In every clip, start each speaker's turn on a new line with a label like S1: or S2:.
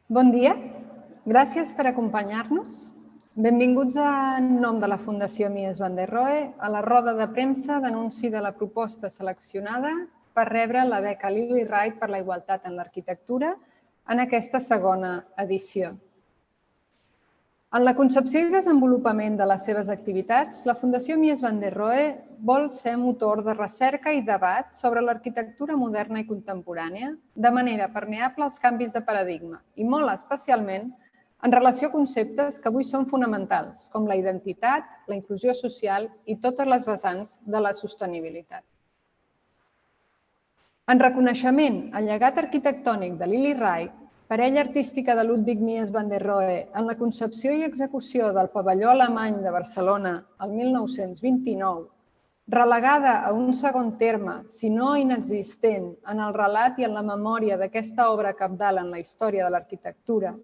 S1: Bon dia, gràcies per acompanyar-nos. Benvinguts en nom de la Fundació Mies van der Rohe a la roda de premsa d'anunci de la proposta seleccionada per rebre la beca Lilly Reich per la igualtat en l'arquitectura en aquesta segona edició. En la concepció i desenvolupament de les seves activitats, la Fundació Mies van der Rohe vol ser motor de recerca i debat sobre l'arquitectura moderna i contemporània de manera permeable als canvis de paradigma i molt especialment en relació a conceptes que avui són fonamentals, com la identitat, la inclusió social i totes les vessants de la sostenibilitat. En reconeixement al llegat arquitectònic de Lilly Reich, parella artística de Ludwig Mies van der Rohe en la concepció i execució del pavelló alemany de Barcelona el 1929, relegada a un segon terme, si no inexistent, en el relat i en la memòria d'aquesta obra cabdal en la història de l'arquitectura,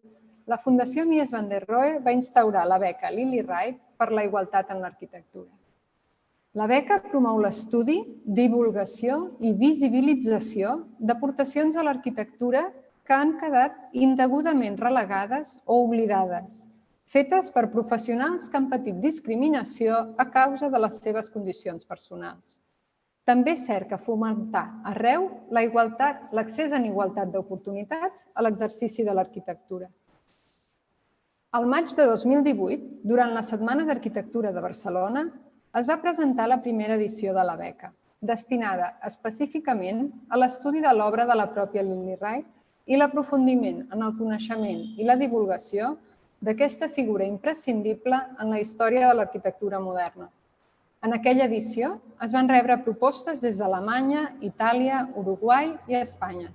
S1: la Fundació Mies van der Rohe va instaurar la beca Lilly Reich per la igualtat en l'arquitectura. La beca promou l'estudi, divulgació i visibilització d'aportacions a l'arquitectura que han quedat indegudament relegades o oblidades, fetes per professionals que han patit discriminació a causa de les seves condicions personals. També és cert que fomentar arreu la igualtat, l'accés en igualtat d'oportunitats a l'exercici de l'arquitectura. Al maig de 2018, durant la Setmana d'Arquitectura de Barcelona, es va presentar la primera edició de la beca, destinada específicament a l'estudi de l'obra de la pròpia Lilly Reich i l'aprofundiment en el coneixement i la divulgació d'aquesta figura imprescindible en la història de l'arquitectura moderna. En aquella edició es van rebre propostes des d'Alemanya, Itàlia, Uruguai i Espanya.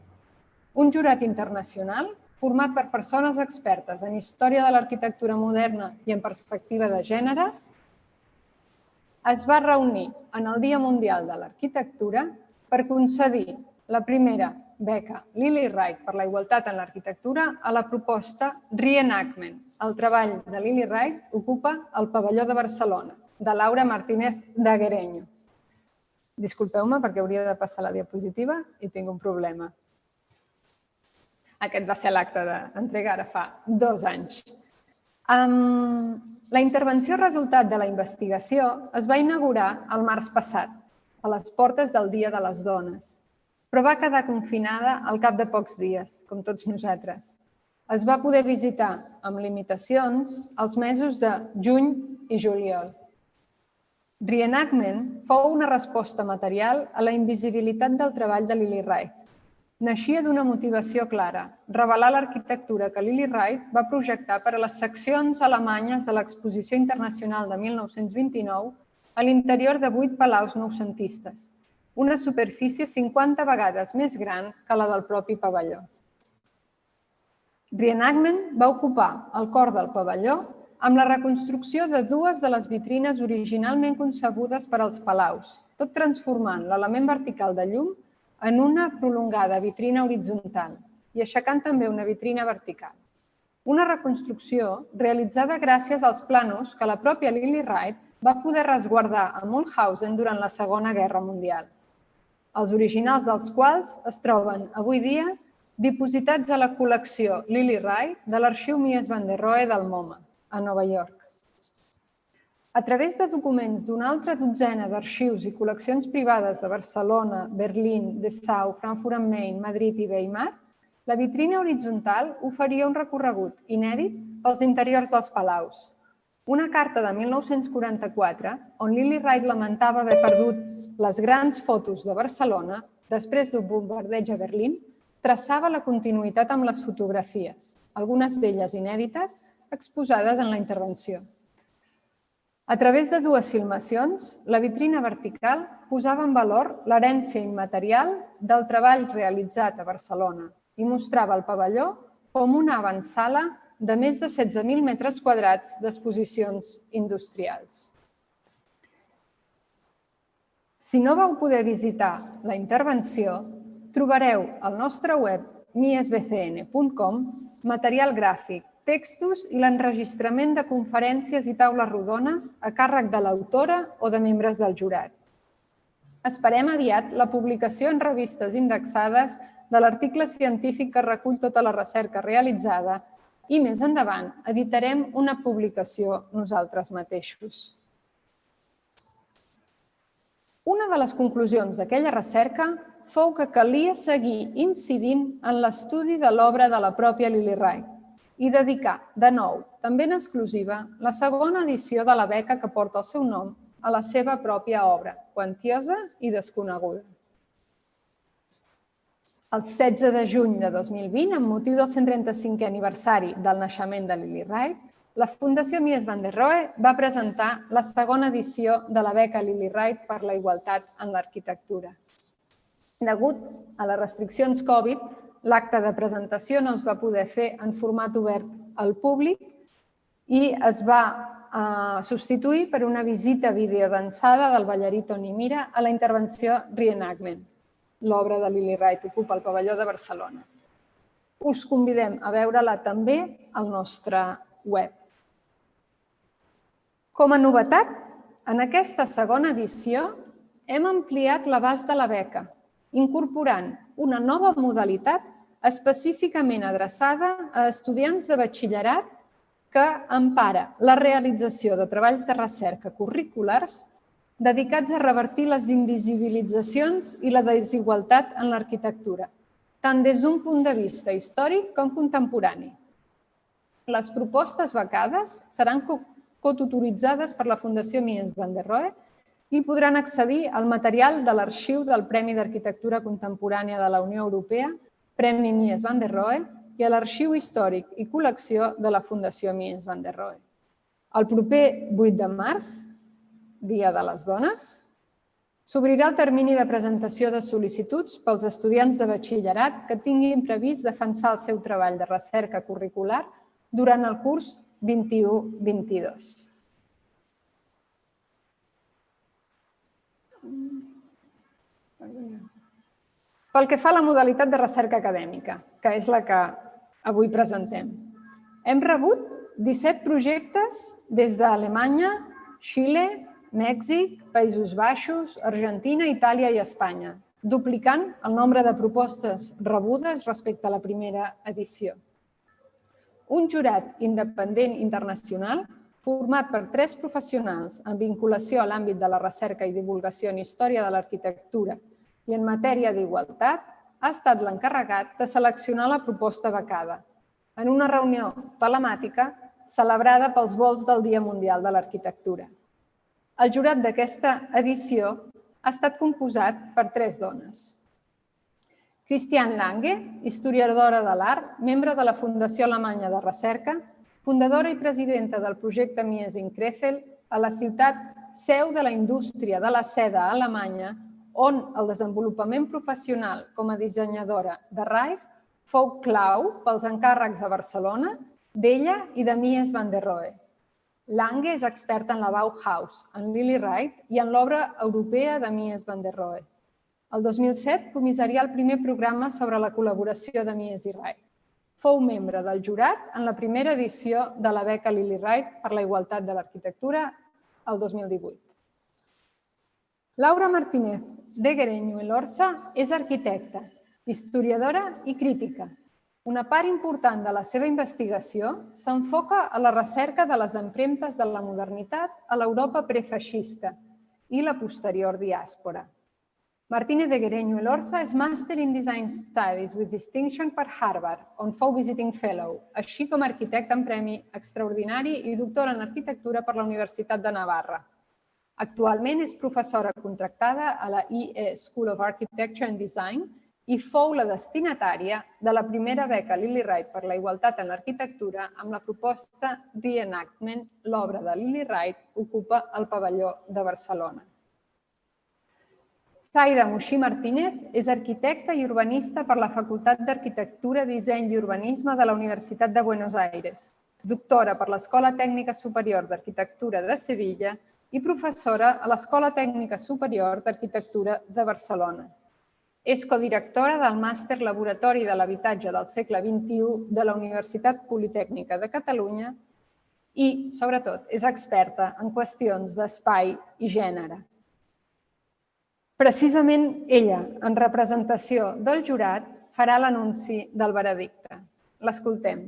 S1: Un jurat internacional format per persones expertes en història de l'arquitectura moderna i en perspectiva de gènere es va reunir en el Dia Mundial de l'Arquitectura per concedir la primera beca Lilly Reich per la igualtat en l'arquitectura a la proposta Reenactment. El treball de Lilly Reich ocupa el pavelló de Barcelona, de Laura Martínez d'Aguereño. Disculpeu-me perquè hauria de passar la diapositiva i tinc un problema. Aquest va ser l'acte d'entrega ara fa 2 anys. La intervenció resultat de la investigació es va inaugurar el març passat, a les portes del Dia de les Dones, però va quedar confinada al cap de pocs dies, com tots nosaltres. Es va poder visitar, amb limitacions, els mesos de juny i juliol. Reenactment fou una resposta material a la invisibilitat del treball de Lilly Reich. Naixia d'una motivació clara, revelar l'arquitectura que Lilly Reich va projectar per a les seccions alemanyes de l'Exposició Internacional de 1929 a l'interior de 8 palaus noucentistes, una superfície 50 vegades més gran que la del propi pavelló. Reenactment va ocupar el cor del pavelló amb la reconstrucció de 2 de les vitrines originalment concebudes per als palaus, tot transformant l'element vertical de llum en una prolongada vitrina horitzontal i aixecant també una vitrina vertical. Una reconstrucció realitzada gràcies als plànols que la pròpia Lilly Reich va poder resguardar a Mulhausen durant la Segona Guerra Mundial, els originals dels quals es troben avui dia dipositats a la col·lecció Lilly Reich de l'Arxiu Mies van der Rohe del MoMA, a Nova York. A través de documents d'una altra dotzena d'arxius i col·leccions privades de Barcelona, Berlín, Dessau, Frankfurt am Main, Madrid i Weimar, la vitrina horitzontal oferia un recorregut inèdit pels interiors dels palaus. Una carta de 1944, on Lilly Reich lamentava haver perdut les grans fotos de Barcelona després d'un bombardeig a Berlín, traçava la continuïtat amb les fotografies, algunes d'elles inèdites, exposades en la intervenció. A través de 2 filmacions, la vitrina vertical posava en valor l'herència immaterial del treball realitzat a Barcelona i mostrava el pavelló com una avantsala de més de 16.000 metres quadrats d'exposicions industrials. Si no vau poder visitar la intervenció, trobareu al nostre web miesbcn.com material gràfic, textos i l'enregistrament de conferències i taules rodones a càrrec de l'autora o de membres del jurat. Esperem aviat la publicació en revistes indexades de l'article científic que recull tota la recerca realitzada i més endavant editarem una publicació nosaltres mateixos. Una de les conclusions d'aquella recerca fou que calia seguir incidint en l'estudi de l'obra de la pròpia Lily Wright i dedicar, de nou, també en exclusiva, la segona edició de la beca que porta el seu nom a la seva pròpia obra, quantiosa i desconeguda. El 16 de juny de 2020, amb motiu del 135è aniversari del naixement de Lily Wright, la Fundació Mies van der Rohe va presentar la segona edició de la beca Lily Wright per la igualtat en l'arquitectura. Degut a les restriccions Covid, l'acte de presentació no es va poder fer en format obert al públic i es va substituir per una visita videodansada del ballarí Toni Mira a la intervenció Reenactment. L'obra de Lily Wright ocupa el pavelló de Barcelona. Us convidem a veure-la també al nostre web. Com a novetat, en aquesta segona edició hem ampliat l'abast de la beca, incorporant una nova modalitat específicament adreçada a estudiants de batxillerat que empara la realització de treballs de recerca curriculars dedicats a revertir les invisibilitzacions i la desigualtat en l'arquitectura, tant des d'un punt de vista històric com contemporani. Les propostes becades seran cotutoritzades per la Fundació Mies van der Rohe i podran accedir al material de l'arxiu del Premi d'Arquitectura Contemporània de la Unió Europea, Premi Mies van der Rohe, i a l'arxiu històric i col·lecció de la Fundació Mies van der Rohe. El proper 8 de març, Dia de les Dones, s'obrirà el termini de presentació de sol·licituds pels estudiants de batxillerat que tinguin previst defensar el seu treball de recerca curricular durant el curs 21-22. Pel que fa a la modalitat de recerca acadèmica, que és la que avui presentem, hem rebut 17 projectes des d'Alemanya, Xile, Mèxic, Països Baixos, Argentina, Itàlia i Espanya, duplicant el nombre de propostes rebudes respecte a la primera edició. Un jurat independent internacional, format per 3 professionals en vinculació a l'àmbit de la recerca i divulgació en història de l'arquitectura i en matèria d'igualtat, ha estat l'encarregat de seleccionar la proposta becada en una reunió telemàtica celebrada pels volts del Dia Mundial de l'Arquitectura. El jurat d'aquesta edició ha estat composat per 3 dones. Christiane Lange, historiadora de l'art, membre de la Fundació Alemanya de Recerca, fundadora i presidenta del projecte Mies in Krefeld a la ciutat seu de la indústria de la seda a Alemanya, on el desenvolupament professional com a dissenyadora de Reif fou clau pels encàrrecs a Barcelona d'ella i de Mies van der Rohe. Lange és experta en la Bauhaus, en Lily Wright i en l'obra europea de Mies van der Rohe. El 2007 comissarià el primer programa sobre la col·laboració de Mies i Wright. Fou membre del jurat en la primera edició de la beca Lily Wright per la igualtat de l'arquitectura el 2018. Laura Martínez de Guereño i Lorza és arquitecta, historiadora i crítica. Una part important de la seva investigació s'enfoca a la recerca de les empremtes de la modernitat a l'Europa prefeixista i la posterior diàspora. Martínez de Guereño i Lorza és Master in Design Studies with Distinction per Harvard, on fou Visiting Fellow, així com arquitecte en Premi Extraordinari i doctora en Arquitectura per la Universitat de Navarra. Actualment és professora contractada a la IE School of Architecture and Design i fou la destinatària de la primera beca Lily Wright per la igualtat en l'arquitectura amb la proposta Reenactment. L'obra de Lily Wright ocupa el pavelló de Barcelona. Zaida Muxí Martínez és arquitecta i urbanista per la Facultat d'Arquitectura, Disseny i Urbanisme de la Universitat de Buenos Aires, doctora per l'Escola Tècnica Superior d'Arquitectura de Sevilla i professora a l'Escola Tècnica Superior d'Arquitectura de Barcelona. És codirectora del Màster Laboratori de l'Habitatge del segle XXI de la Universitat Politècnica de Catalunya i, sobretot, és experta en qüestions d'espai i gènere. Precisament ella, en representació del jurat, farà l'anunci del veredicte. L'escoltem.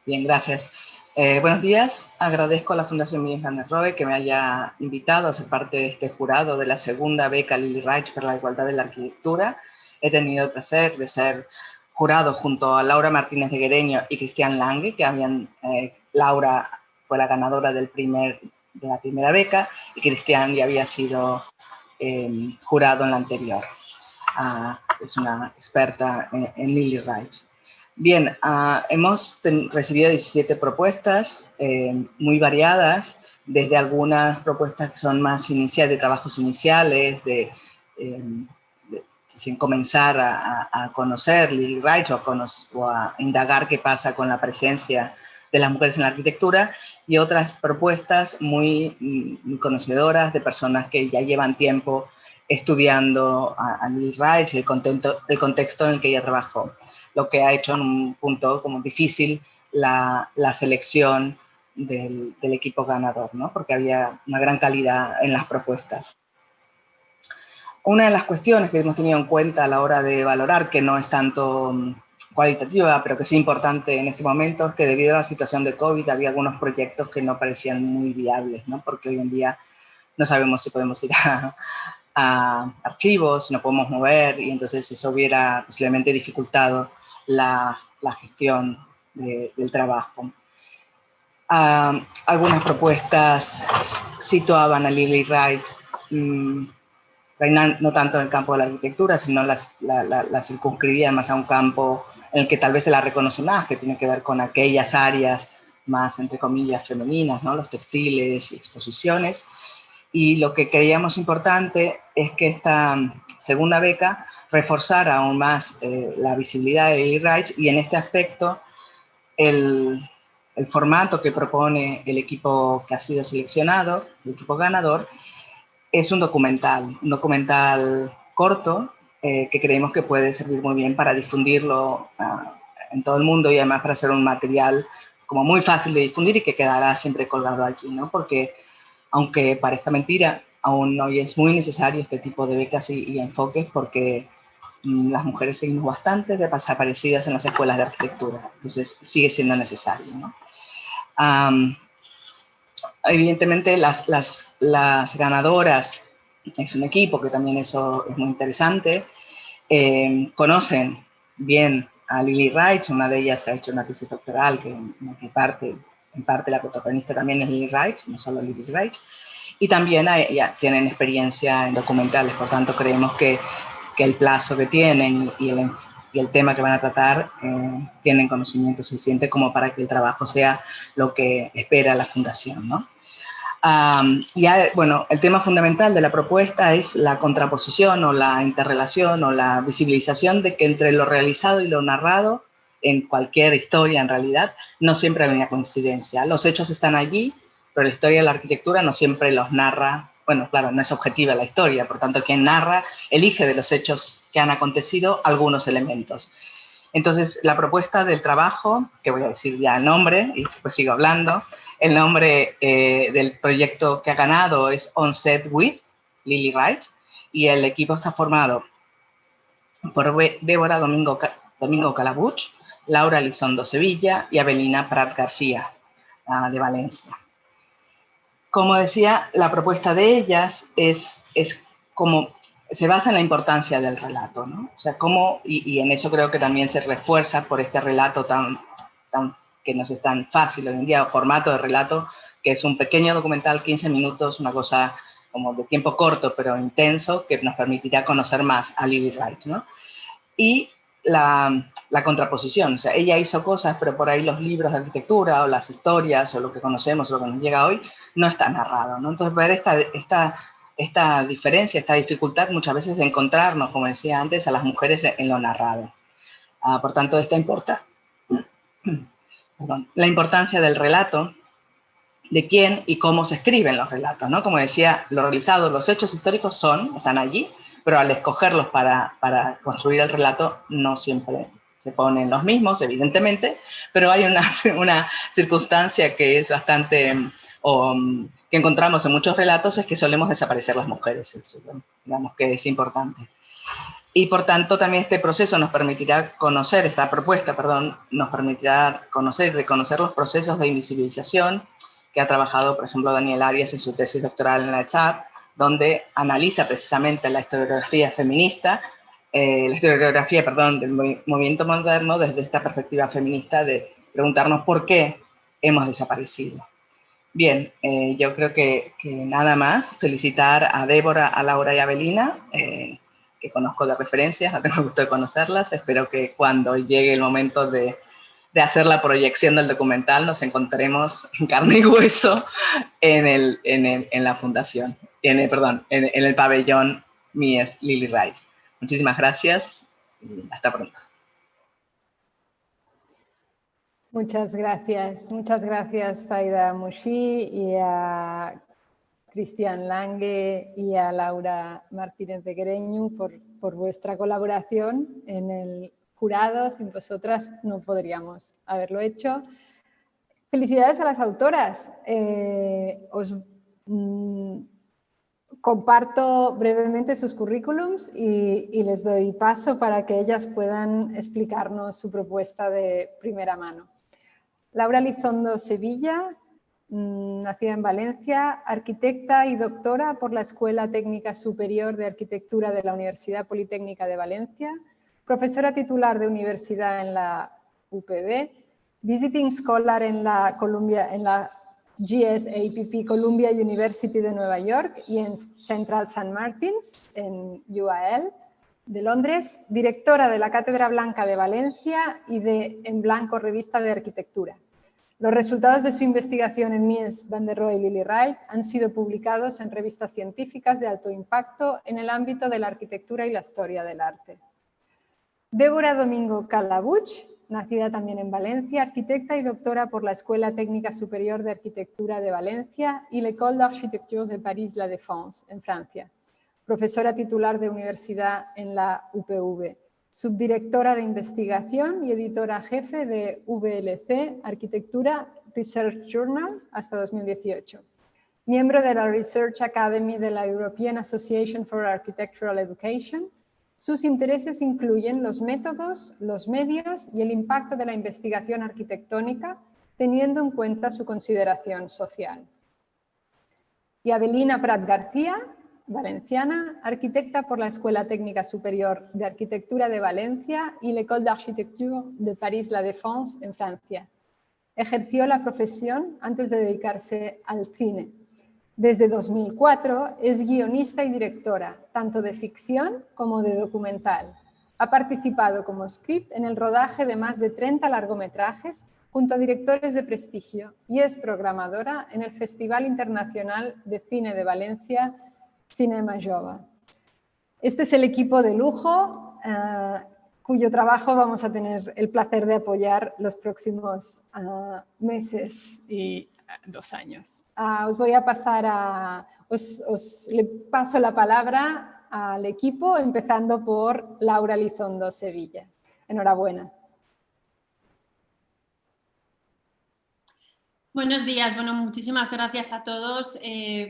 S2: Bien, gracias. Buenos días. Agradezco a la Fundación Mies van der Rohe que me haya invitado a ser parte de este jurado de la segunda beca Lili Reich para la igualdad de la arquitectura. He tenido el placer de ser jurado junto a Laura Martínez de Guereño y Cristian Lange, que Laura fue la ganadora de la primera beca y Cristian ya había sido jurado en la anterior. Es una experta en Lili Reich. Bien, hemos recibido 17 propuestas muy variadas, desde algunas propuestas que son más de trabajos iniciales, sin comenzar a conocer Lili Reich o a indagar qué pasa con la presencia de las mujeres en la arquitectura, y otras propuestas muy conocedoras de personas que ya llevan tiempo estudiando a Lili Reich y el contexto en el que ella trabajó, lo que ha hecho en un punto como difícil la selección del equipo ganador, ¿no? Porque había una gran calidad en las propuestas. Una de las cuestiones que hemos tenido en cuenta a la hora de valorar, que no es tanto cualitativa, pero que es importante en este momento, es que debido a la situación de COVID había algunos proyectos que no parecían muy viables, ¿no? Porque hoy en día no sabemos si podemos ir a archivos, no podemos mover, y entonces eso hubiera posiblemente dificultado la gestión del trabajo. Algunas propuestas situaban a Lili Reich no tanto en el campo de la arquitectura, sino la circunscribían más a un campo en el que tal vez se la reconoce más, que tiene que ver con aquellas áreas más, entre comillas, femeninas, ¿no? Los textiles y exposiciones. Y lo que creíamos importante es que esta segunda beca reforzara aún más la visibilidad de Lili Reich, y en este aspecto el formato que propone el equipo que ha sido seleccionado, el equipo ganador, es un documental corto que creemos que puede servir muy bien para difundirlo en todo el mundo, y además para ser un material como muy fácil de difundir y que quedará siempre colgado aquí, ¿no? Porque aunque parezca mentira, aún hoy es muy necesario este tipo de becas y enfoques, porque las mujeres seguimos bastante desaparecidas en las escuelas de arquitectura, entonces sigue siendo necesario, ¿no? Evidentemente las ganadoras es un equipo, que también eso es muy interesante, conocen bien a Lili Reich. Una de ellas ha hecho una tesis doctoral que en parte la protagonista también es Lili Reich, no solo Lili Reich, y también ya tienen experiencia en documentales, por tanto creemos que el plazo que tienen y el tema que van a tratar tienen conocimiento suficiente como para que el trabajo sea lo que espera la Fundación, ¿no? Bueno, el tema fundamental de la propuesta es la contraposición o la interrelación o la visibilización de que entre lo realizado y lo narrado en cualquier historia, en realidad, no siempre hay una coincidencia. Los hechos están allí, pero la historia de la arquitectura no siempre los narra. Bueno, claro, no es objetiva la historia, por tanto, quien narra elige de los hechos que han acontecido algunos elementos. Entonces, la propuesta del trabajo, que voy a decir ya el nombre y después sigo hablando, el nombre del proyecto que ha ganado es On Set With Lili Reich, y el equipo está formado por Débora Domingo Calabuch, Laura Elizondo Sevilla y Avelina Prat García, de Valencia. Como decía, la propuesta de ellas es como se basa en la importancia del relato, ¿no? O sea, cómo, y en eso creo que también se refuerza por este relato que nos es tan fácil hoy en día, formato de relato, que es un pequeño documental, 15 minutos, una cosa como de tiempo corto pero intenso, que nos permitirá conocer más a Lili Reich, ¿no? Y la contraposición, o sea, ella hizo cosas, pero por ahí los libros de arquitectura o las historias o lo que conocemos o lo que nos llega hoy no está narrado, ¿no? Entonces, ver esta diferencia, esta dificultad muchas veces de encontrarnos, como decía antes, a las mujeres en lo narrado. Por tanto, la importancia del relato, de quién y cómo se escriben los relatos, ¿no? Como decía, lo realizado, los hechos históricos están allí, pero al escogerlos para construir el relato no siempre se ponen los mismos, evidentemente, pero hay una circunstancia que es bastante, que encontramos en muchos relatos, es que solemos desaparecer las mujeres. Eso, digamos que es importante. Y por tanto también este proceso nos permitirá conocer, esta propuesta, perdón, nos permitirá conocer y reconocer los procesos de invisibilización que ha trabajado, por ejemplo, Daniel Arias en su tesis doctoral en la CHAP, donde analiza precisamente la historiografía feminista, del movimiento moderno desde esta perspectiva feminista de preguntarnos por qué hemos desaparecido. Bien, yo creo que nada más. Felicitar a Débora, a Laura y a Avelina, que conozco de referencias, no tengo el gusto de conocerlas. Espero que cuando llegue el momento de hacer la proyección del documental nos encontremos en carne y hueso en la fundación, en el pabellón Mies Lili Reich. Muchísimas gracias y hasta pronto.
S1: Muchas gracias Zaida Mouchi y a Cristian Lange y a Laura Martínez de Guereñu por vuestra colaboración en el jurado. Sin vosotras no podríamos haberlo hecho. Felicidades a las autoras. Os comparto brevemente sus currículums y les doy paso para que ellas puedan explicarnos su propuesta de primera mano. Laura Lizondo Sevilla, nacida en Valencia, arquitecta y doctora por la Escuela Técnica Superior de Arquitectura de la Universidad Politécnica de Valencia, profesora titular de universidad en la UPB, visiting scholar en la GSAPP Columbia University de Nueva York y en Central St. Martins, en UAL de Londres, directora de la Cátedra Blanca de Valencia y de En Blanco Revista de Arquitectura. Los resultados de su investigación en Mies van der Rohe y Lili Reich han sido publicados en revistas científicas de alto impacto en el ámbito de la arquitectura y la historia del arte. Débora Domingo Calabuch, nacida también en Valencia, arquitecta y doctora por la Escuela Técnica Superior de Arquitectura de Valencia y l'École d'Architecture de Paris La Défense, en Francia. Profesora titular de universidad en la UPV. Subdirectora de investigación y editora jefe de VLC Arquitectura Research Journal hasta 2018. Miembro de la Research Academy de la European Association for Architectural Education. Sus intereses incluyen los métodos, los medios y el impacto de la investigación arquitectónica, teniendo en cuenta su consideración social. Y Avelina Prat García, valenciana, arquitecta por la Escuela Técnica Superior de Arquitectura de Valencia y l'École d'Architecture de Paris La Défense, en Francia. Ejerció la profesión antes de dedicarse al cine. Desde 2004 es guionista y directora, tanto de ficción como de documental. Ha participado como script en el rodaje de más de 30 largometrajes junto a directores de prestigio y es programadora en el Festival Internacional de Cine de Valencia, Cinema Jove. Este es el equipo de lujo cuyo trabajo vamos a tener el placer de apoyar los próximos meses y 2 años. Os voy a pasar le paso la palabra al equipo, empezando por Laura Lizondo Sevilla. Enhorabuena.
S3: Buenos días, muchísimas gracias a todos.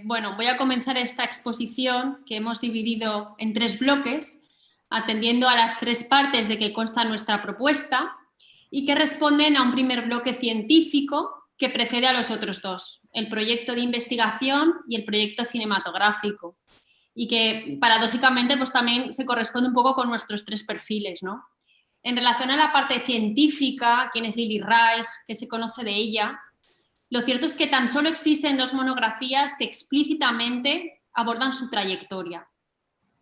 S3: Voy a comenzar esta exposición que hemos dividido en 3 bloques, atendiendo a las 3 partes de que consta nuestra propuesta y que responden a un primer bloque científico que precede a los otros 2, el proyecto de investigación y el proyecto cinematográfico, y que paradójicamente pues también se corresponde un poco con nuestros 3 perfiles, ¿no? En relación a la parte científica, quién es Lili Reich, qué se conoce de ella, lo cierto es que tan solo existen 2 monografías que explícitamente abordan su trayectoria.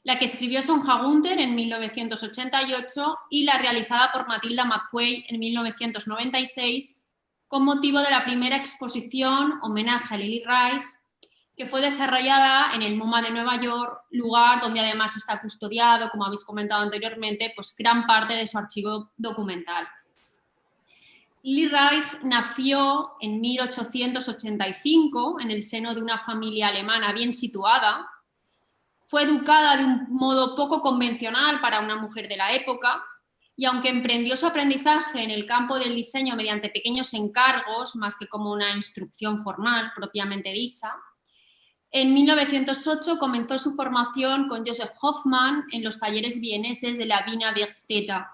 S3: La que escribió Sonja Gunther en 1988 y la realizada por Matilda McQuay en 1996 con motivo de la primera exposición homenaje a Lili Reich, que fue desarrollada en el MoMA de Nueva York, lugar donde además está custodiado, como habéis comentado anteriormente, pues gran parte de su archivo documental. Lili Reich nació en 1885 en el seno de una familia alemana bien situada. Fue educada de un modo poco convencional para una mujer de la época y aunque emprendió su aprendizaje en el campo del diseño mediante pequeños encargos, más que como una instrucción formal propiamente dicha, En 1908 comenzó su formación con Joseph Hoffmann en los talleres vieneses de la Wiener Werkstätte,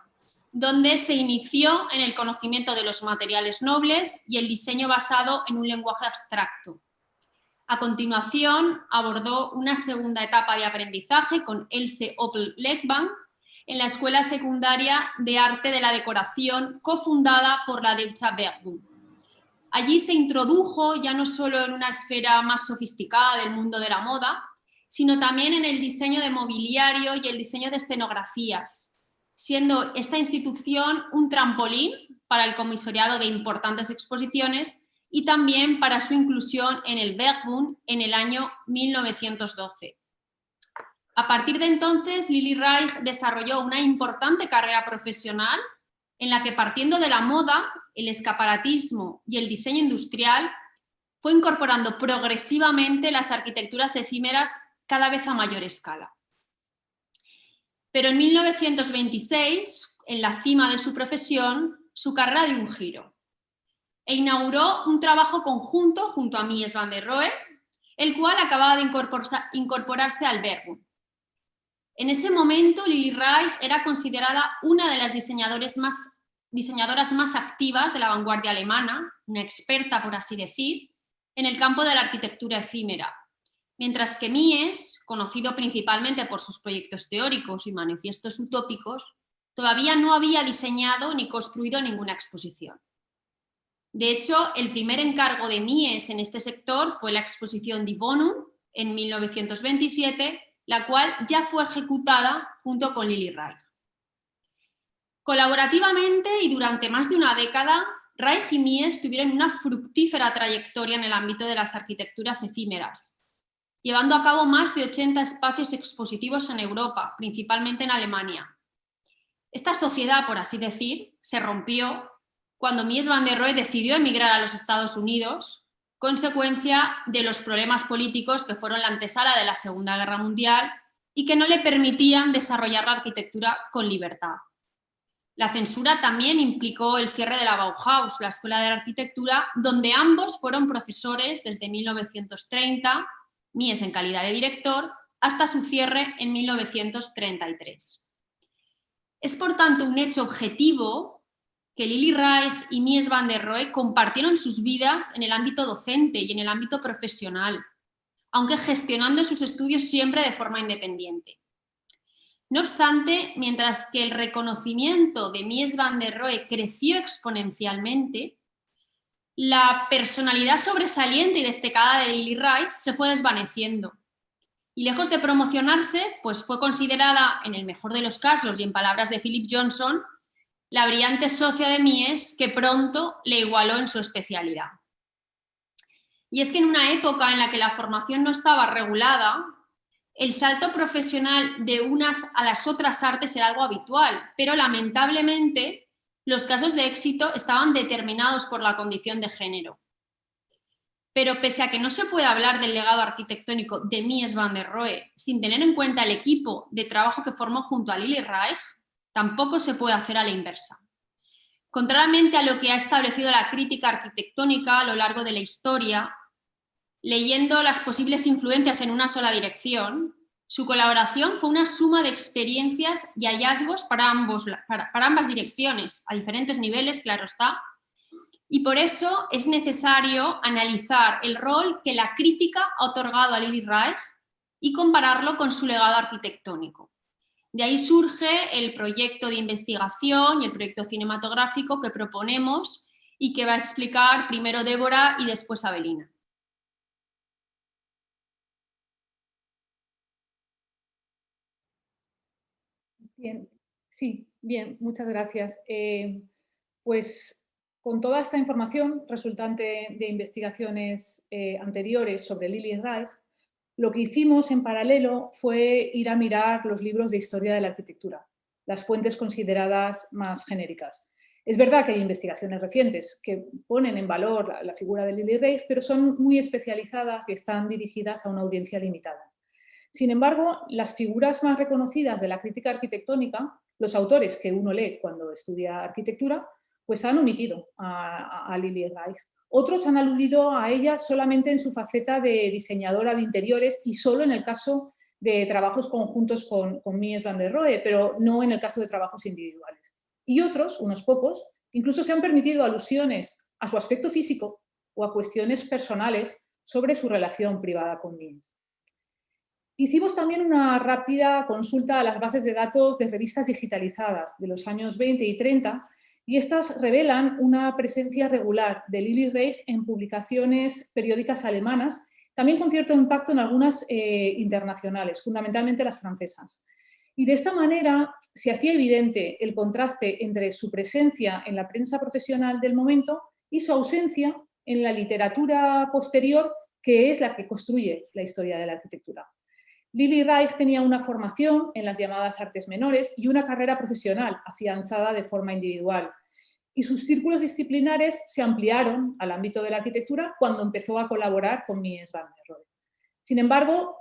S3: donde se inició en el conocimiento de los materiales nobles y el diseño basado en un lenguaje abstracto. A continuación, abordó una segunda etapa de aprendizaje con Else Oppel-Leckbank en la Escuela Secundaria de Arte de la Decoración, cofundada por la Deutsche Werkbund. Allí se introdujo ya no solo en una esfera más sofisticada del mundo de la moda, sino también en el diseño de mobiliario y el diseño de escenografías, siendo esta institución un trampolín para el comisariado de importantes exposiciones y también para su inclusión en el Werkbund en el año 1912. A partir de entonces, Lili Reich desarrolló una importante carrera profesional en la que, partiendo de la moda, el escaparatismo y el diseño industrial, fue incorporando progresivamente las arquitecturas efímeras cada vez a mayor escala. Pero en 1926, en la cima de su profesión, su carrera dio un giro e inauguró un trabajo conjunto junto a Mies van der Rohe, el cual acababa de incorporarse al Werkbund. En ese momento, Lili Reich era considerada una de las diseñadoras más activas de la vanguardia alemana, una experta, por así decir, en el campo de la arquitectura efímera, mientras que Mies, conocido principalmente por sus proyectos teóricos y manifiestos utópicos, todavía no había diseñado ni construido ninguna exposición. De hecho, el primer encargo de Mies en este sector fue la exposición Die Wohnung en 1927, la cual ya fue ejecutada junto con Lili Reich. Colaborativamente y durante más de una década, Reich y Mies tuvieron una fructífera trayectoria en el ámbito de las arquitecturas efímeras, llevando a cabo más de 80 espacios expositivos en Europa, principalmente en Alemania. Esta sociedad, por así decir, se rompió cuando Mies van der Rohe decidió emigrar a los Estados Unidos, consecuencia de los problemas políticos que fueron la antesala de la Segunda Guerra Mundial y que no le permitían desarrollar la arquitectura con libertad. La censura también implicó el cierre de la Bauhaus, la Escuela de Arquitectura, donde ambos fueron profesores desde 1930, Mies en calidad de director, hasta su cierre en 1933. Es por tanto un hecho objetivo que Lili Reich y Mies van der Rohe compartieron sus vidas en el ámbito docente y en el ámbito profesional, aunque gestionando sus estudios siempre de forma independiente. No obstante, mientras que el reconocimiento de Mies van der Rohe creció exponencialmente, la personalidad sobresaliente y destacada de Lili Reich se fue desvaneciendo. Y lejos de promocionarse, pues fue considerada, en el mejor de los casos y en palabras de Philip Johnson, la brillante socia de Mies que pronto le igualó en su especialidad. Y es que en una época en la que la formación no estaba regulada, el salto profesional de unas a las otras artes era algo habitual, pero lamentablemente los casos de éxito estaban determinados por la condición de género. Pero pese a que no se puede hablar del legado arquitectónico de Mies van der Rohe sin tener en cuenta el equipo de trabajo que formó junto a Lili Reich, tampoco se puede hacer a la inversa. Contrariamente a lo que ha establecido la crítica arquitectónica a lo largo de la historia, leyendo las posibles influencias en una sola dirección, su colaboración fue una suma de experiencias y hallazgos para ambas direcciones, a diferentes niveles, claro está, y por eso es necesario analizar el rol que la crítica ha otorgado a Lili Reich y compararlo con su legado arquitectónico. De ahí surge el proyecto de investigación y el proyecto cinematográfico que proponemos y que va a explicar primero Débora y después Abelina.
S4: Bien, sí, bien, muchas gracias. Pues con toda esta información resultante de investigaciones anteriores sobre Lili Reich, lo que hicimos en paralelo fue ir a mirar los libros de historia de la arquitectura, las fuentes consideradas más genéricas. Es verdad que hay investigaciones recientes que ponen en valor la figura de Lili Reich, pero son muy especializadas y están dirigidas a una audiencia limitada. Sin embargo, las figuras más reconocidas de la crítica arquitectónica, los autores que uno lee cuando estudia arquitectura, pues han omitido a Lili Reich Otros han aludido a ella solamente en su faceta de diseñadora de interiores y solo en el caso de trabajos conjuntos con Mies van der Rohe, pero no en el caso de trabajos individuales. Y otros, unos pocos, incluso se han permitido alusiones a su aspecto físico o a cuestiones personales sobre su relación privada con Mies. Hicimos también una rápida consulta a las bases de datos de revistas digitalizadas de los años 20 y 30 y estas revelan una presencia regular de Lili Reich en publicaciones periódicas alemanas, también con cierto impacto en algunas internacionales, fundamentalmente las francesas. Y de esta manera se hacía evidente el contraste entre su presencia en la prensa profesional del momento y su ausencia en la literatura posterior, que es la que construye la historia de la arquitectura. Lili Reich tenía una formación en las llamadas artes menores y una carrera profesional afianzada de forma individual. Y sus círculos disciplinares se ampliaron al ámbito de la arquitectura cuando empezó a colaborar con Mies van der Rohe. Sin embargo,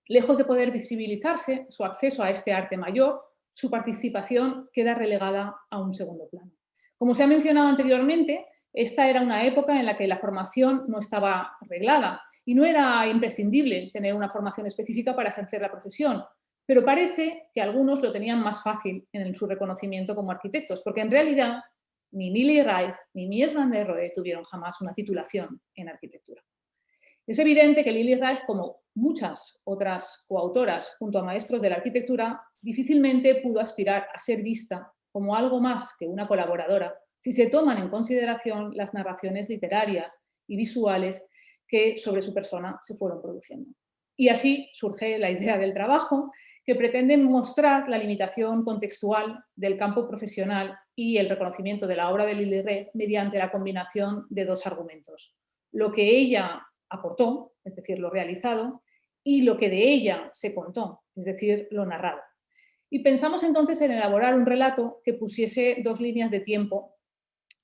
S4: lejos de poder visibilizarse su acceso a este arte mayor, su participación queda relegada a un segundo plano. Como se ha mencionado anteriormente, esta era una época en la que la formación no estaba arreglada y no era imprescindible tener una formación específica para ejercer la profesión, pero parece que algunos lo tenían más fácil en su reconocimiento como arquitectos, porque en realidad ni Lili Reich ni Mies van der Rohe tuvieron jamás una titulación en arquitectura. Es evidente que Lili Reich, como muchas otras coautoras junto a maestros de la arquitectura, difícilmente pudo aspirar a ser vista como algo más que una colaboradora si se toman en consideración las narraciones literarias y visuales que sobre su persona se fueron produciendo. Y así surge la idea del trabajo, que pretende mostrar la limitación contextual del campo profesional y el reconocimiento de la obra de Lili Reich mediante la combinación de dos argumentos: lo que ella aportó, es decir, lo realizado, y lo que de ella se contó, es decir, lo narrado. Y pensamos entonces en elaborar un relato que pusiese dos líneas de tiempo,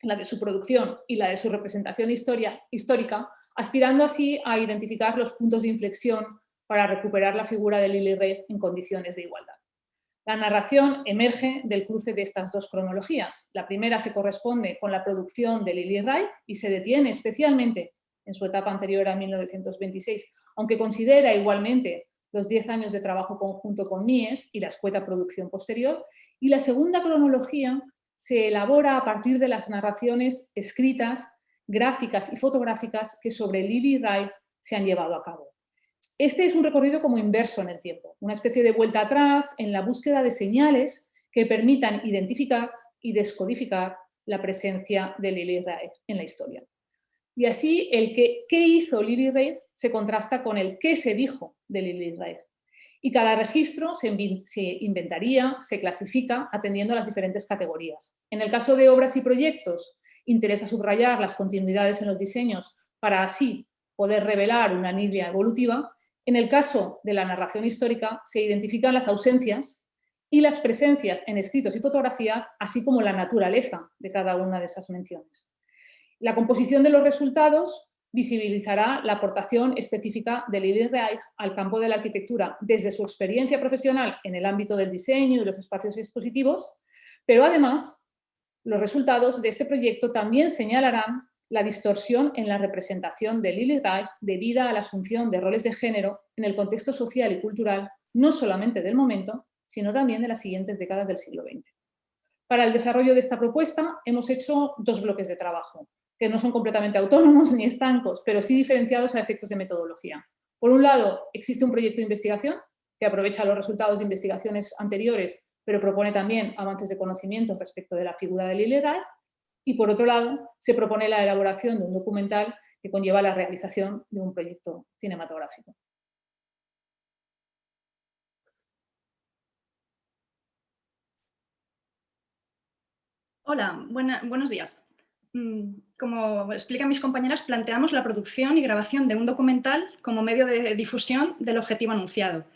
S4: la de su producción y la de su representación histórica, aspirando así a identificar los puntos de inflexión para recuperar la figura de Lili Reich en condiciones de igualdad. La narración emerge del cruce de estas dos cronologías. La primera se corresponde con la producción de Lili Reich y se detiene especialmente en su etapa anterior a 1926, aunque considera igualmente los 10 años de trabajo conjunto con Mies y la escueta producción posterior. Y la segunda cronología se elabora a partir de las narraciones escritas, gráficas y fotográficas que sobre Lili Reich se han llevado a cabo. Este es un recorrido como inverso en el tiempo, una especie de vuelta atrás en la búsqueda de señales que permitan identificar y descodificar la presencia de Lili Reich en la historia. Y así el qué hizo Lili Reich se contrasta con el qué se dijo de Lili Reich. Y cada registro se inventaría, se clasifica atendiendo a las diferentes categorías. En el caso de obras y proyectos, interesa subrayar las continuidades en los diseños para así poder revelar una línea evolutiva. En el caso de la narración histórica, se identifican las ausencias y las presencias en escritos y fotografías, así como la naturaleza de cada una de esas menciones. La composición de los resultados visibilizará la aportación específica de Lili Reich al campo de la arquitectura desde su experiencia profesional en el ámbito del diseño y los espacios expositivos, pero además los resultados de este proyecto también señalarán la distorsión en la representación de Lili Reich debida a la asunción de roles de género en el contexto social y cultural, no solamente del momento, sino también de las siguientes décadas del siglo XX. Para el desarrollo de esta propuesta hemos hecho dos bloques de trabajo, que no son completamente autónomos ni estancos, pero sí diferenciados a efectos de metodología. Por un lado, existe un proyecto de investigación que aprovecha los resultados de investigaciones anteriores, pero propone también avances de conocimiento respecto de la figura de Lili Reich. Y por otro lado, se propone la elaboración de un documental que conlleva la realización de un proyecto cinematográfico.
S5: Hola, buenos días. Como explican mis compañeras, planteamos la producción y grabación de un documental como medio de difusión del objetivo anunciado.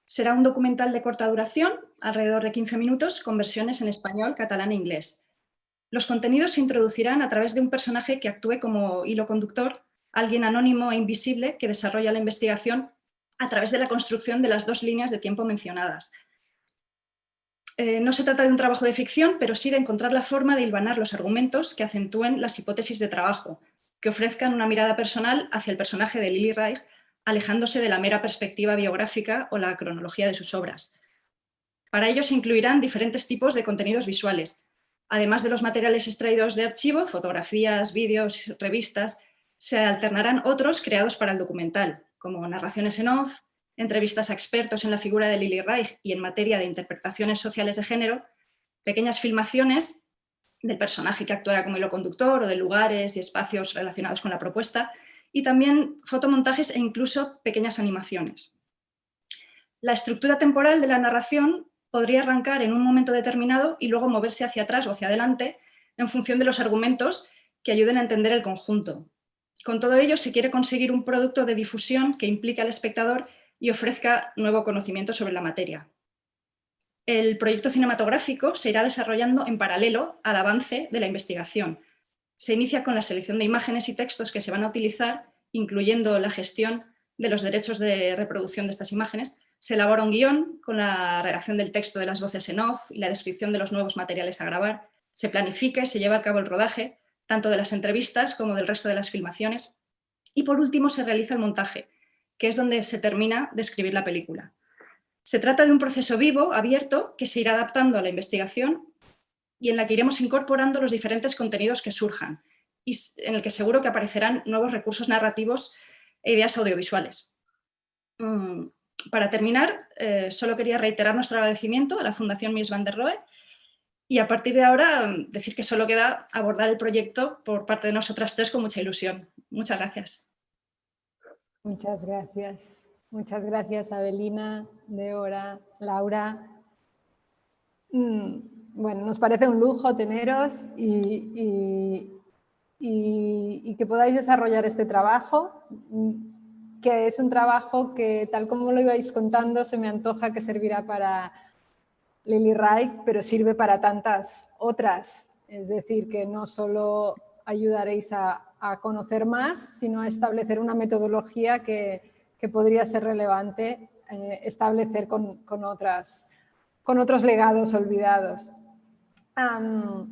S5: Será un documental de corta duración, alrededor de 15 minutos, con versiones en español, catalán e inglés. Los contenidos se introducirán a través de un personaje que actúe como hilo conductor, alguien anónimo e invisible que desarrolla la investigación a través de la construcción de las dos líneas de tiempo mencionadas. No se trata de un trabajo de ficción, pero sí de encontrar la forma de hilvanar los argumentos que acentúen las hipótesis de trabajo, que ofrezcan una mirada personal hacia el personaje de Lili Reich, alejándose de la mera perspectiva biográfica o la cronología de sus obras. Para ello se incluirán diferentes tipos de contenidos visuales. Además de los materiales extraídos de archivo, fotografías, vídeos, revistas, se alternarán otros creados para el documental, como narraciones en off, entrevistas a expertos en la figura de Lili Reich y en materia de interpretaciones sociales de género, pequeñas filmaciones del personaje que actuará como hilo conductor o de lugares y espacios relacionados con la propuesta, y también fotomontajes e incluso pequeñas animaciones. La estructura temporal de la narración podría arrancar en un momento determinado y luego moverse hacia atrás o hacia adelante en función de los argumentos que ayuden a entender el conjunto. Con todo ello se quiere conseguir un producto de difusión que implique al espectador y ofrezca nuevo conocimiento sobre la materia. El proyecto cinematográfico se irá desarrollando en paralelo al avance de la investigación. Se inicia con la selección de imágenes y textos que se van a utilizar, incluyendo la gestión de los derechos de reproducción de estas imágenes. Se elabora un guión con la redacción del texto de las voces en off y la descripción de los nuevos materiales a grabar. Se planifica y se lleva a cabo el rodaje, tanto de las entrevistas como del resto de las filmaciones. Y por último se realiza el montaje, que es donde se termina de escribir la película. Se trata de un proceso vivo, abierto, que se irá adaptando a la investigación y en la que iremos incorporando los diferentes contenidos que surjan y en el que seguro que aparecerán nuevos recursos narrativos e ideas audiovisuales. Para terminar, solo quería reiterar nuestro agradecimiento a la Fundación Mies van der Rohe y a partir de ahora decir que solo queda abordar el proyecto por parte de nosotras tres con mucha ilusión. Muchas gracias.
S1: Muchas gracias. Muchas gracias, Avelina, Deora, Laura. Bueno, nos parece un lujo teneros y que podáis desarrollar este trabajo, que es un trabajo que, tal como lo ibais contando, se me antoja que servirá para Lili Reich, pero sirve para tantas otras. Es decir, que no solo ayudaréis a conocer más, sino a establecer una metodología que podría ser relevante establecer con otros legados olvidados.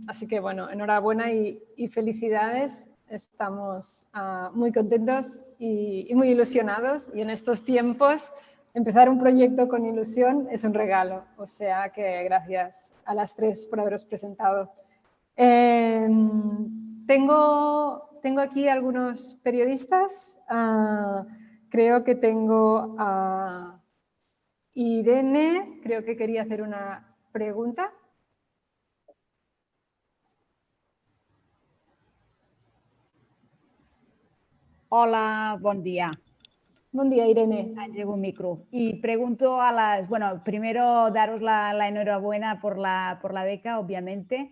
S1: Así que, bueno, enhorabuena y felicidades. Estamos muy contentos y muy ilusionados, y en estos tiempos empezar un proyecto con ilusión es un regalo. O sea que gracias a las tres por haberos presentado. Tengo aquí algunos periodistas. Creo que tengo a Irene, creo que quería hacer una pregunta.
S6: Hola, bon dia.
S1: Bon dia, Irene.
S6: Llevo un micro. Y pregunto a las... Bueno, primero daros la enhorabuena por la beca, obviamente.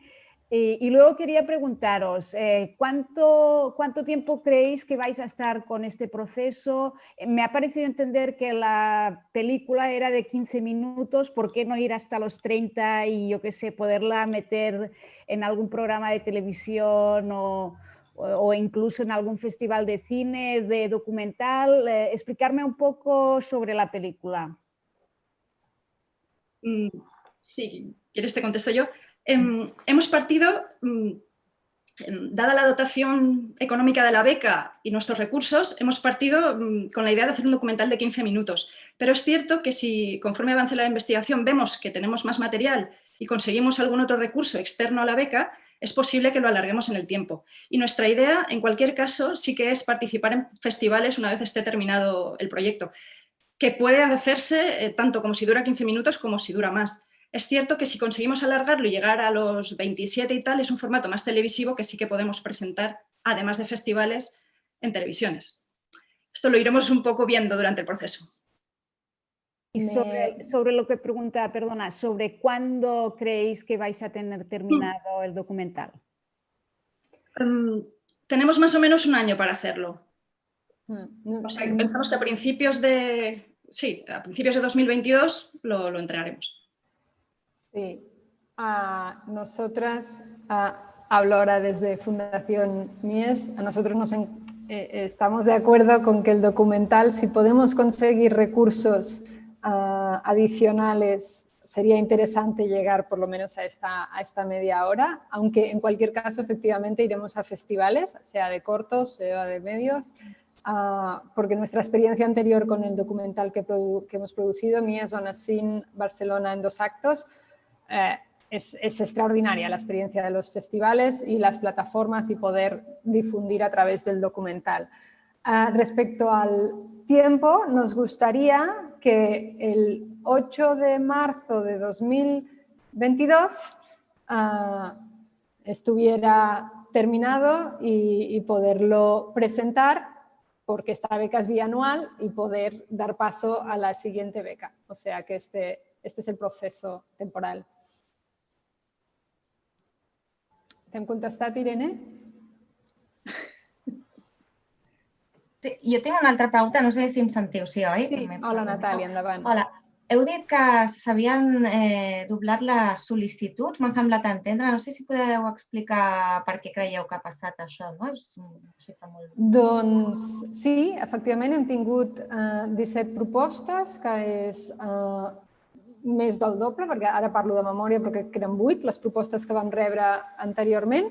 S6: Y luego quería preguntaros, ¿cuánto tiempo creéis que vais a estar con este proceso? Me ha parecido entender que la película era de 15 minutos, ¿por qué no ir hasta los 30 y, yo qué sé, poderla meter en algún programa de televisión o incluso en algún festival de cine, de documental? Explicarme un poco sobre la película.
S5: Sí, ¿quieres te contesto yo? Hemos partido, dada la dotación económica de la beca y nuestros recursos, hemos partido con la idea de hacer un documental de 15 minutos. Pero es cierto que si conforme avance la investigación vemos que tenemos más material y conseguimos algún otro recurso externo a la beca, es posible que lo alarguemos en el tiempo. Y nuestra idea, en cualquier caso, sí que es participar en festivales una vez esté terminado el proyecto, que puede hacerse tanto como si dura 15 minutos como si dura más. Es cierto que si conseguimos alargarlo y llegar a los 27 y tal, es un formato más televisivo que sí que podemos presentar, además de festivales, en televisiones. Esto lo iremos un poco viendo durante el proceso.
S6: Y sobre lo que pregunta, perdona, ¿sobre cuándo creéis que vais a tener terminado el documental?
S5: Tenemos más o menos un año para hacerlo. O sea, pensamos que a principios de 2022 lo entregaremos.
S1: Sí, nosotras, hablo ahora desde Fundación Mies, a nosotros estamos de acuerdo con que el documental, si podemos conseguir recursos adicionales, sería interesante llegar por lo menos a esta media hora, aunque en cualquier caso efectivamente iremos a festivales, sea de cortos, sea de medios, porque nuestra experiencia anterior con el documental que hemos producido, Mies on a Scene Barcelona en 2 actos, es extraordinaria la experiencia de los festivales y las plataformas y poder difundir a través del documental. Respecto al tiempo, nos gustaría que el 8 de marzo de 2022 estuviera terminado y poderlo presentar, porque esta beca es bianual, y poder dar paso a la siguiente beca. O sea que este es el proceso temporal. T'hem contestat, Irene?
S7: Jo tinc una altra pregunta, no sé si em sentiu, sí, oi?
S1: Sí, hola Natàlia, endavant.
S7: Hola, heu dit que s'havien doblat les sol·licituds, m'ha semblat entendre. No sé si podeu explicar per què creieu que ha passat això, no? És una xifra molt...
S1: Doncs sí, efectivament hem tingut 17 propostes, que és més del doble, perquè ara parlo de memòria, però crec que eren 8 les propostes que vam rebre anteriorment.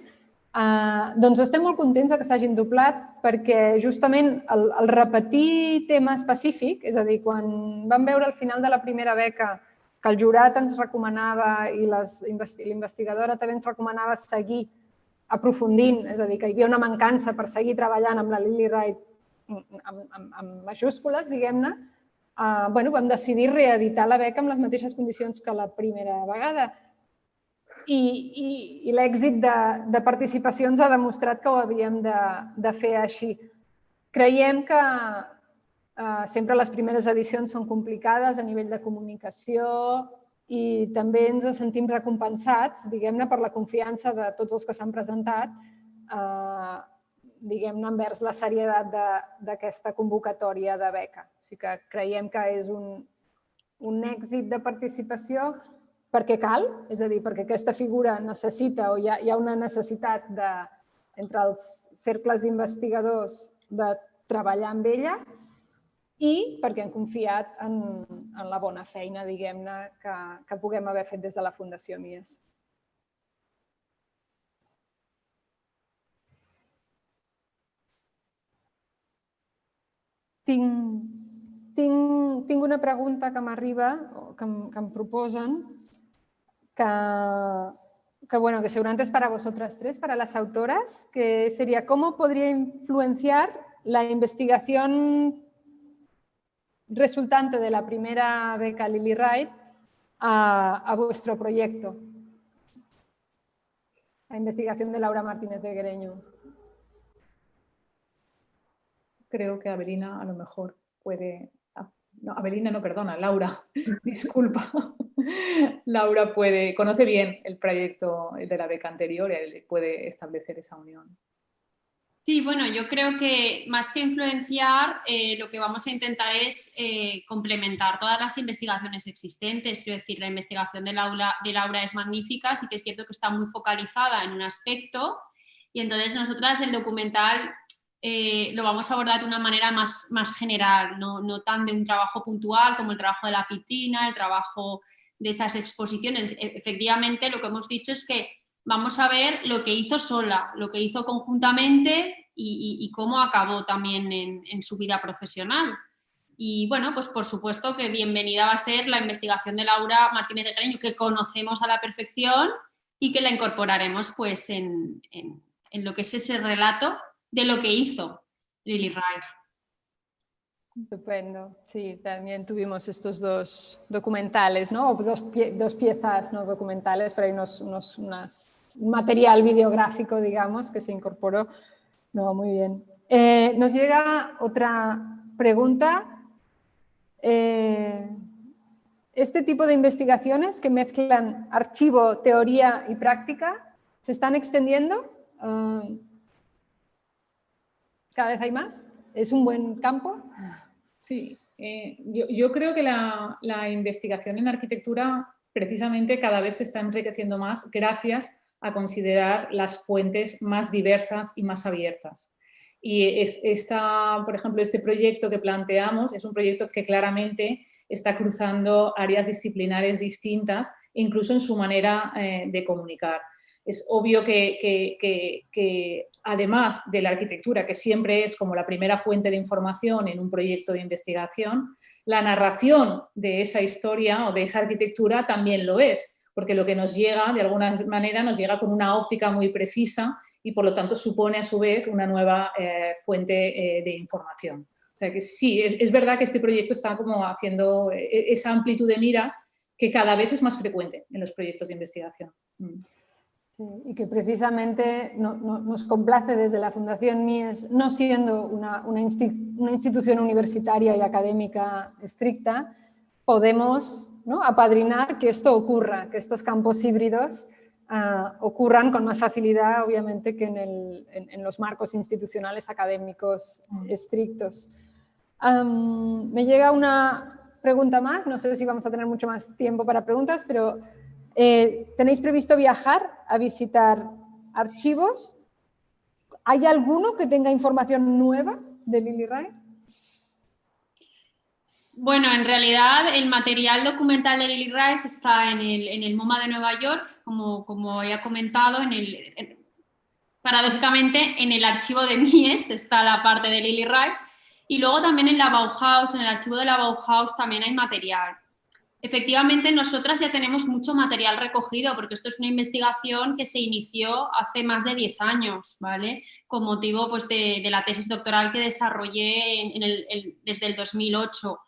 S1: Doncs estem molt contents que s'hagin doblat, perquè justament el repetir tema específic, és a dir, quan vam veure al final de la primera beca que el jurat ens recomanava i l'investigadora també ens recomanava seguir aprofundint, és a dir, que hi havia una mancança per seguir treballant amb la Lilly Wright amb majúscules, diguem-ne, vam decidir reeditar la beca amb les mateixes condicions que la primera vegada. I l'èxit de participació ens ha demostrat que ho havíem de fer així. Creiem que sempre les primeres edicions són complicades a nivell de comunicació i també ens sentim recompensats, diguem-ne, per la confiança de tots els que s'han presentat, diguem-ne, envers la serietat d'aquesta convocatòria de beca. O sigui que creiem que és un èxit de participació perquè cal, és a dir, perquè aquesta figura necessita o hi ha una necessitat entre els cercles d'investigadors de treballar amb ella i perquè han confiat en la bona feina, diguem-ne, que puguem haver fet des de la Fundació Mies. Tinc una pregunta que m'arriba, que em proposen, que seguramente es para vosotras tres, para las autoras, que sería ¿cómo podría influenciar la investigación resultante de la primera beca Lilly Wright a vuestro proyecto? La investigación de Laura Martínez de Guereño.
S4: Creo que Avelina a lo mejor puede... No, Avelina no, perdona, Laura, disculpa. Laura conoce bien el proyecto de la beca anterior y puede establecer esa unión.
S3: Sí, bueno, yo creo que más que influenciar, lo que vamos a intentar es complementar todas las investigaciones existentes. Quiero decir, la investigación de Laura es magnífica, sí que es cierto que está muy focalizada en un aspecto y entonces nosotras el documental lo vamos a abordar de una manera más general, no tan de un trabajo puntual como el trabajo de la Pitrina, el trabajo de esas exposiciones. Efectivamente, lo que hemos dicho es que vamos a ver lo que hizo sola, lo que hizo conjuntamente y cómo acabó también en su vida profesional. Y bueno, pues por supuesto que bienvenida va a ser la investigación de Laura Martínez de Guereño, que conocemos a la perfección y que la incorporaremos pues en lo que es ese relato de lo que hizo Lilly Wright.
S1: Estupendo. Sí, también tuvimos estos 2 documentales, ¿no? O dos piezas no documentales, pero hay un material videográfico, digamos, que se incorporó. No, muy bien. Nos llega otra pregunta. Este tipo de investigaciones que mezclan archivo, teoría y práctica, ¿se están extendiendo? ¿Cada vez hay más? ¿Es un buen campo?
S4: Sí, yo creo que la investigación en arquitectura precisamente cada vez se está enriqueciendo más gracias a considerar las fuentes más diversas y más abiertas. Y por ejemplo, este proyecto que planteamos es un proyecto que claramente está cruzando áreas disciplinares distintas, incluso en su manera de comunicar. Es obvio que además de la arquitectura, que siempre es como la primera fuente de información en un proyecto de investigación, la narración de esa historia o de esa arquitectura también lo es, porque lo que nos llega, de alguna manera, nos llega con una óptica muy precisa y, por lo tanto, supone a su vez una nueva fuente de información. O sea que sí, es verdad que este proyecto está como haciendo esa amplitud de miras que cada vez es más frecuente en los proyectos de investigación.
S1: Sí, y que precisamente nos complace desde la Fundación Mies, no siendo una institución universitaria y académica estricta, podemos, ¿no?, apadrinar que esto ocurra, que estos campos híbridos ocurran con más facilidad, obviamente, que en los marcos institucionales académicos estrictos. Me llega una pregunta más, no sé si vamos a tener mucho más tiempo para preguntas, pero ¿tenéis previsto viajar a visitar archivos? ¿Hay alguno que tenga información nueva de LilyRife?
S3: Bueno, en realidad el material documental de LilyRife está en el MoMA de Nueva York, como había comentado, paradójicamente en el archivo de Mies está la parte de LilyRife, y luego también en la Bauhaus, en el archivo de la Bauhaus también hay material. Efectivamente, nosotras ya tenemos mucho material recogido, porque esto es una investigación que se inició hace más de 10 años, ¿vale? Con motivo, pues, de la tesis doctoral que desarrollé desde el 2008.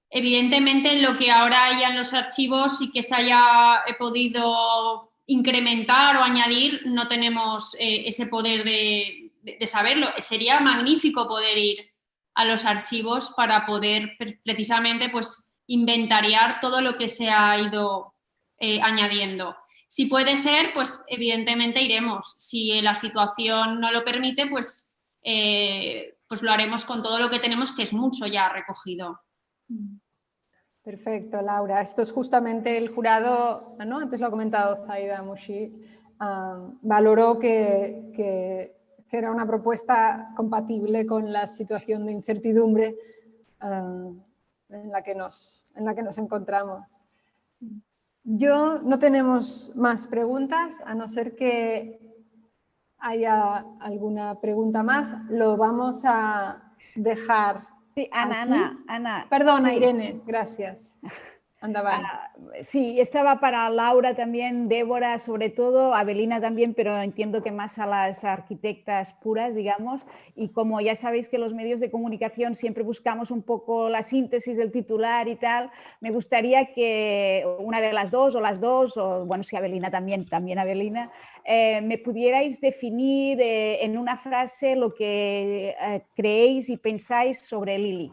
S3: Evidentemente, lo que ahora hay en los archivos sí que se haya podido incrementar o añadir, no tenemos ese poder de saberlo. Sería magnífico poder ir a los archivos para poder precisamente, pues, inventariar todo lo que se ha ido añadiendo. Si puede ser, pues evidentemente iremos. Si la situación no lo permite, pues lo haremos con todo lo que tenemos, que es mucho ya recogido.
S1: Perfecto, Laura. Esto es justamente el jurado, ¿no?, antes lo ha comentado Zaida Mushi, valoró que era una propuesta compatible con la situación de incertidumbre en la que nos encontramos. No tenemos más preguntas, a no ser que haya alguna pregunta más. Lo vamos a dejar.
S6: Sí, Ana.
S1: Perdona,
S6: sí.
S1: Irene, gracias. Endavant.
S6: Sí, estaba para Laura también, Débora sobre todo, Avelina también, pero entiendo que más a las arquitectas puras, digamos, y como ya sabéis que los medios de comunicación siempre buscamos un poco la síntesis del titular y tal, me gustaría que una de las dos, o bueno, si Avelina también Avelina, me pudierais definir en una frase lo que creéis y pensáis sobre Lili.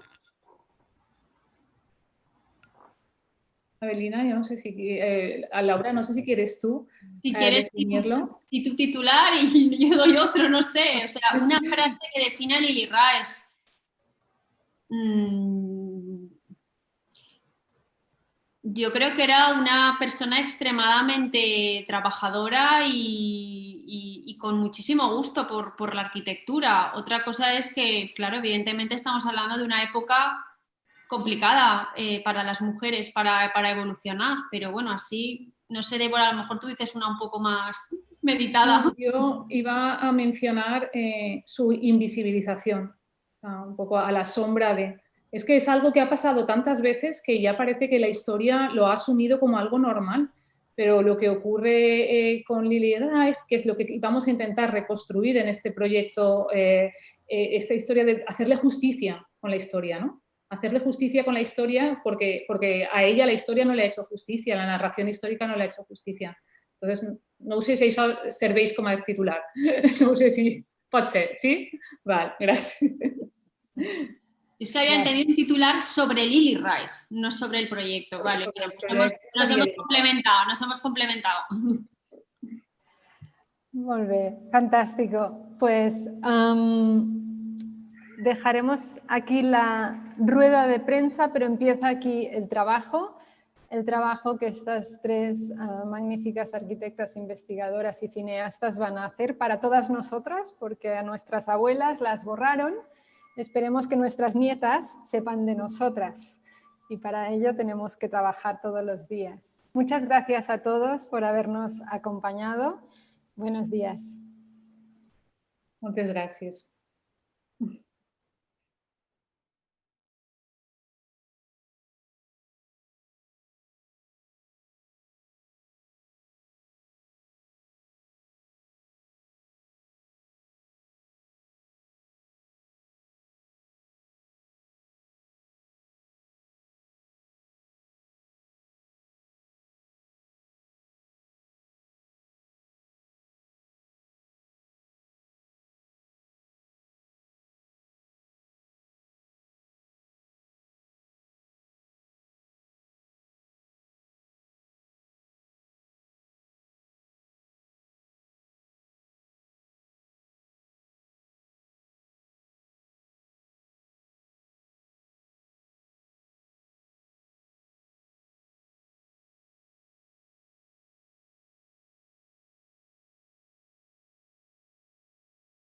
S4: Avelina, yo no sé si... a Laura, no sé si quieres tú
S3: si quieres
S4: definirlo.
S3: Y tu titular y yo doy otro, no sé. O sea, una frase que defina a LilyRife. Yo creo que era una persona extremadamente trabajadora y con muchísimo gusto por la arquitectura. Otra cosa es que, claro, evidentemente estamos hablando de una época complicada para las mujeres para evolucionar, pero bueno, así, no sé, Débora, a lo mejor tú dices una un poco más meditada.
S4: Yo iba a mencionar su invisibilización, un poco a la sombra de... Es que es algo que ha pasado tantas veces que ya parece que la historia lo ha asumido como algo normal, pero lo que ocurre con LilyRife, que es lo que vamos a intentar reconstruir en este proyecto, esta historia de hacerle justicia con la historia, ¿no? Hacerle justicia con la historia porque a ella la historia no le ha hecho justicia, la narración histórica no le ha hecho justicia. Entonces, no sé si això serveix com a titular. No sé si pot ser, ¿sí? Vale, gracias.
S3: Es que había entendido un titular sobre LilyRife, no sobre el proyecto. Vale, bueno, nos hemos complementado.
S1: Molt bé, fantástico. Pues dejaremos aquí la rueda de prensa, pero empieza aquí el trabajo que estas tres magníficas arquitectas, investigadoras y cineastas van a hacer para todas nosotras, porque a nuestras abuelas las borraron. Esperemos que nuestras nietas sepan de nosotras. y para ello tenemos que trabajar todos los días. Muchas gracias a todos por habernos acompañado. Buenos días.
S4: Muchas gracias.